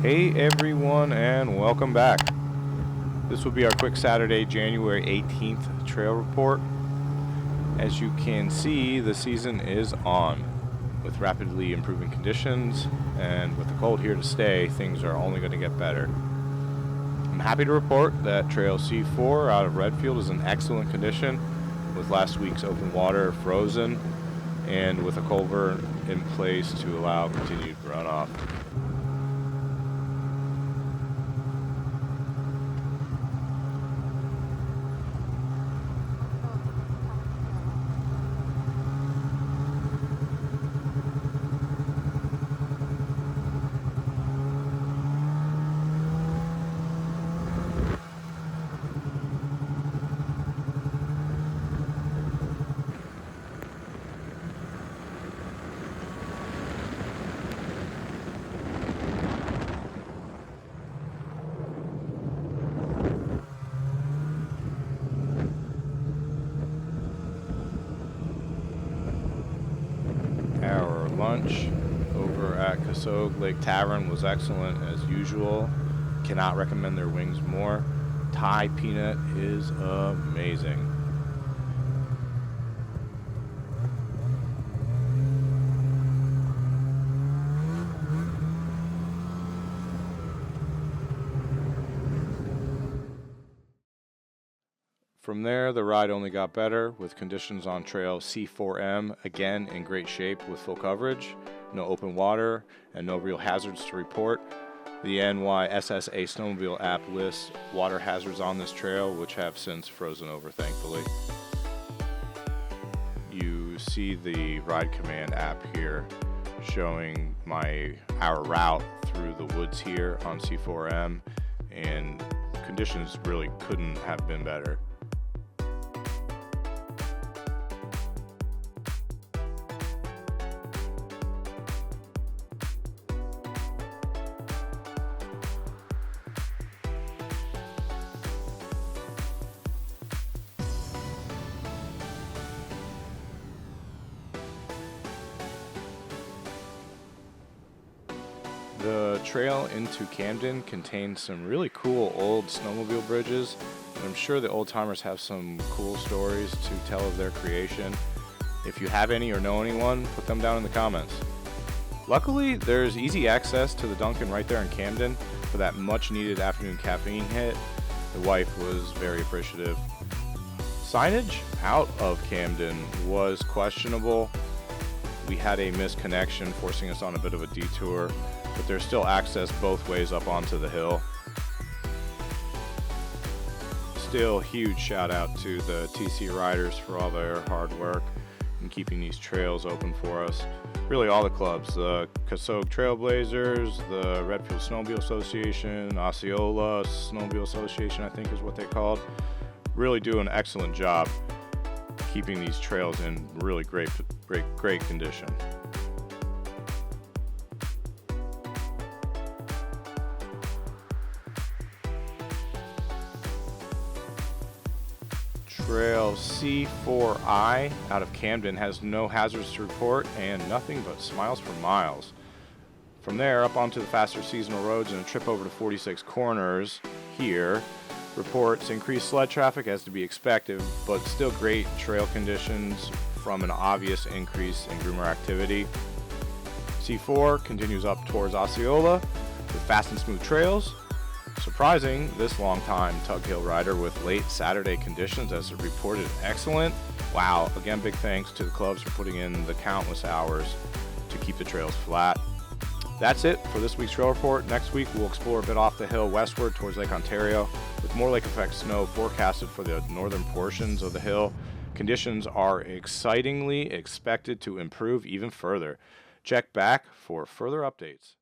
Hey everyone, and welcome back. This will be our quick Saturday, January 18th trail report. As you can see, the season is on. With rapidly improving conditions and with the cold here to stay, things are only going to get better. I'm happy to report that Trail C4 out of Redfield is in excellent condition, with last week's open water frozen and with a culvert in place to allow continued runoff. Our lunch over at Kasoag Lake Tavern was excellent as usual. Cannot recommend their wings more. Thai peanut is amazing. From there, the ride only got better, with conditions on trail C4M again in great shape with full coverage, no open water, and no real hazards to report. The NYSSA snowmobile app lists water hazards on this trail, which have since frozen over, thankfully. You see the Ride Command app here showing our route through the woods here on C4M, and conditions really couldn't have been better. The trail into Camden contains some really cool old snowmobile bridges, and I'm sure the old timers have some cool stories to tell of their creation. If you have any or know anyone, put them down in the comments. Luckily, there's easy access to the Dunkin right there in Camden for that much needed afternoon caffeine hit. The wife was very appreciative. Signage out of Camden was questionable. We had a misconnection forcing us on a bit of a detour, but there's still access both ways up onto the hill. Still, huge shout out to the TC riders for all their hard work in keeping these trails open for us. Really all the clubs, the Kasoag Trailblazers, the Redfield Snowmobile Association, Osceola Snowmobile Association I think is what they called. Really do an excellent job keeping these trails in really great condition. Trail C4I out of Camden has no hazards to report and nothing but smiles for miles. From there, up onto the faster seasonal roads and a trip over to 46 Corners here reports increased sled traffic as to be expected, but still great trail conditions from an obvious increase in groomer activity. C4 continues up towards Osceola with fast and smooth trails. Surprising this long-time Tug Hill rider with late Saturday conditions as reported excellent. Wow, again big thanks to the clubs for putting in the countless hours to keep the trails flat. That's it for this week's trail report. Next week we'll explore a bit off the hill westward towards Lake Ontario with more lake effect snow forecasted for the northern portions of the hill. Conditions are excitingly expected to improve even further. Check back for further updates.